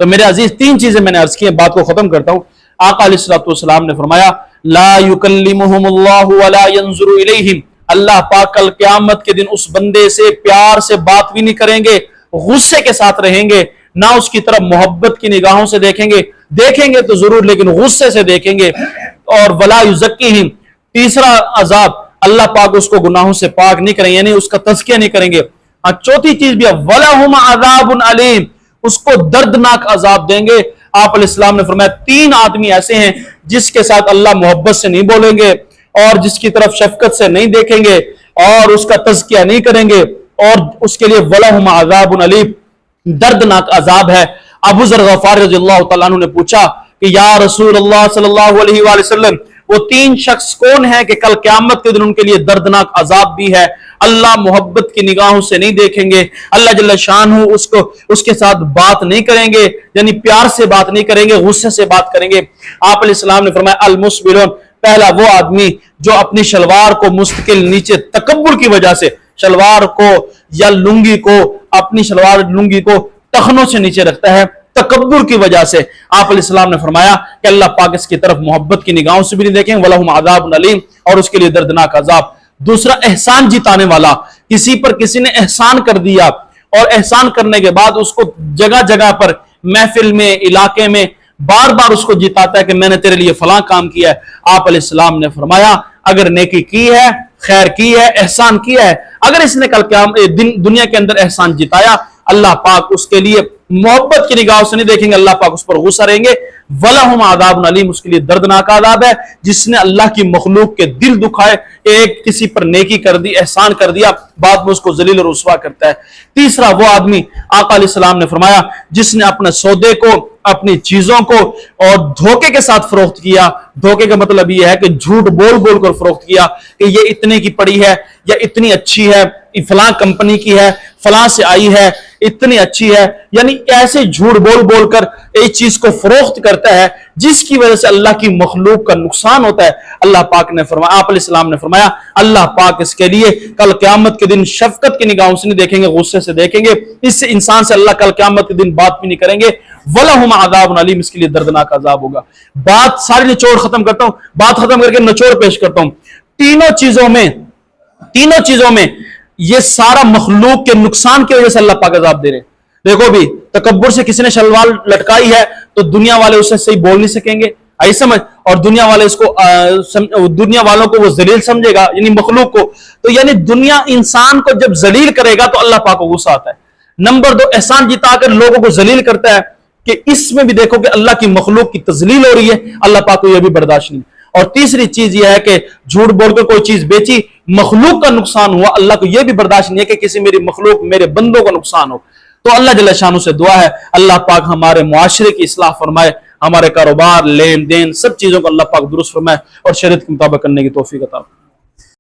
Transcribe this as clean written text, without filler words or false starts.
تو میرے عزیز تین چیزیں میں نے عرض کی ہیں، بات کو ختم کرتا ہوں۔ آقا علیہ الصلوۃ والسلام نے فرمایا لا یکلمہم اللہ ولا ینظر الیہم، اللہ پاک کل قیامت کے دن اس بندے سے پیار سے بات بھی نہیں کریں گے، غصے کے ساتھ رہیں گے، نہ اس کی طرف محبت کی نگاہوں سے دیکھیں گے تو ضرور لیکن غصے سے دیکھیں گے، اور ولا یزکیہم، تیسرا عذاب اللہ پاک اس کو گناہوں سے پاک نہیں کریں گے، یعنی اس کا تزکیہ نہیں کریں گے۔ چوتھی چیز بھی ہے وَلَهُمْ عَذَابٌ عَلِيمٌ، اس کو دردناک عذاب دیں گے۔ آپ علیہ السلام نے فرمایا تین آدمی ایسے ہیں جس کے ساتھ اللہ محبت سے نہیں بولیں گے اور جس کی طرف شفقت سے نہیں دیکھیں گے اور اس کا تزکیہ نہیں کریں گے، اور اس کے لیے وَلَهُمْ عَذَابٌ عَلِيمٌ، دردناک عذاب ہے۔ ابو ذر غفاری رضی اللہ تعالیٰ عنہ نے پوچھا کہ یا رسول اللہ صلی اللہ علیہ وآلہ وسلم، وہ تین شخص کون ہیں کہ کل قیامت کے دن ان کے لیے دردناک عذاب بھی ہے، اللہ محبت کی نگاہوں سے نہیں دیکھیں گے، اللہ جل شانہ اس کے ساتھ بات نہیں کریں گے، یعنی پیار سے بات نہیں کریں گے، غصے سے بات کریں گے؟ آپ علیہ السلام نے فرمایا المسبلون، پہلا وہ آدمی جو اپنی شلوار کو مستقل نیچے تکبر کی وجہ سے شلوار کو یا لنگی کو، اپنی شلوار لنگی کو ٹخنوں سے نیچے رکھتا ہے تکبر کی وجہ سے۔ آپ علیہ السلام نے فرمایا کہ اللہ پاک اس کی طرف محبت کی نگاہوں سے بھی نہیں دیکھیں، وَلَهُمْ عَذَابٌ عَلِيمٌ، اور اس کے لیے دردناک عذاب۔ دوسرا احسان جتانے والا، کسی نے احسان کر دیا اور احسان کرنے کے بعد اس کو جگہ جگہ پر محفل میں، علاقے میں بار بار اس کو جتاتا ہے کہ میں نے تیرے لیے فلاں کام کیا ہے۔ آپ علیہ السلام نے فرمایا اگر نیکی کی ہے، خیر کی ہے، احسان کیا ہے، اگر اس نے کل دنیا کے اندر احسان جتایا، اللہ پاک اس کے لیے محبت کی نگاہوں سے نہیں دیکھیں گے، اللہ پاک اس پر غصہ رہیں گے۔ وَلَهُمْ عَذَابٌ عَلِيمٌ، اس کے لیے دردناک عذاب ہے جس نے اللہ کی مخلوق کے دل دکھائے، ایک کسی پر نیکی کر دی، احسان کر دیا، بعد میں اس کو ذلیل اور رسوا کرتا ہے۔ تیسرا وہ آدمی، آقا علیہ السلام نے فرمایا جس نے اپنے سودے کو، اپنی چیزوں کو اور دھوکے کے ساتھ فروخت کیا۔ دھوکے کا مطلب یہ ہے کہ جھوٹ بول بول کر فروخت کیا کہ یہ اتنے کی پڑی ہے یا اتنی اچھی ہے، فلاں کمپنی کی ہے، فلاں سے آئی ہے، اتنی اچھی ہے، یعنی ایسے جھوٹ بول بول کر ایک چیز کو فروخت کرتا ہے جس کی وجہ سے اللہ کی مخلوق کا نقصان ہوتا ہے۔ اللہ پاک نے فرمایا، آپ علیہ السلام نے فرمایا اللہ پاک اس کے لیے کل قیامت کے دن شفقت کی نگاہوں سے نہیں دیکھیں گے، غصے سے دیکھیں گے، اس سے انسان سے اللہ کل قیامت کے دن بات بھی نہیں کریں گے۔ وَلَهُمْ عَذَابٌ عَلِيمٌ، اس کے لیے دردناک عذاب ہوگا۔ بات ساری نچوڑ ختم کرتا ہوں، بات ختم کر کے نچوڑ پیش کرتا ہوں۔ تینوں چیزوں میں یہ سارا مخلوق کے نقصان کی وجہ سے اللہ پاک عذاب دے رہے ہیں۔ دیکھو بھی، تکبر سے کسی نے شلوار لٹکائی ہے تو دنیا والے اسے صحیح بول نہیں سکیں گے، آئی سمجھ، اور دنیا والوں کو وہ ذلیل سمجھے گا، یعنی مخلوق کو، تو یعنی دنیا انسان کو جب ذلیل کرے گا تو اللہ پاک کو غصہ آتا ہے۔ نمبر دو، احسان جتا کر لوگوں کو ذلیل کرتا ہے کہ اس میں بھی دیکھو کہ اللہ کی مخلوق کی تذلیل ہو رہی ہے، اللہ پاک کو یہ بھی برداشت نہیں۔ اور تیسری چیز یہ ہے کہ جھوٹ بول کر کوئی چیز بیچی، مخلوق کا نقصان ہوا، اللہ کو یہ بھی برداشت نہیں ہے کہ کسی میری مخلوق، میرے بندوں کا نقصان ہو۔ تو اللہ جل شانہ سے دعا ہے اللہ پاک ہمارے معاشرے کی اصلاح فرمائے، ہمارے کاروبار، لین دین، سب چیزوں کو اللہ پاک درست فرمائے اور شریعت کے مطابق کرنے کی توفیق عطا فرمائے۔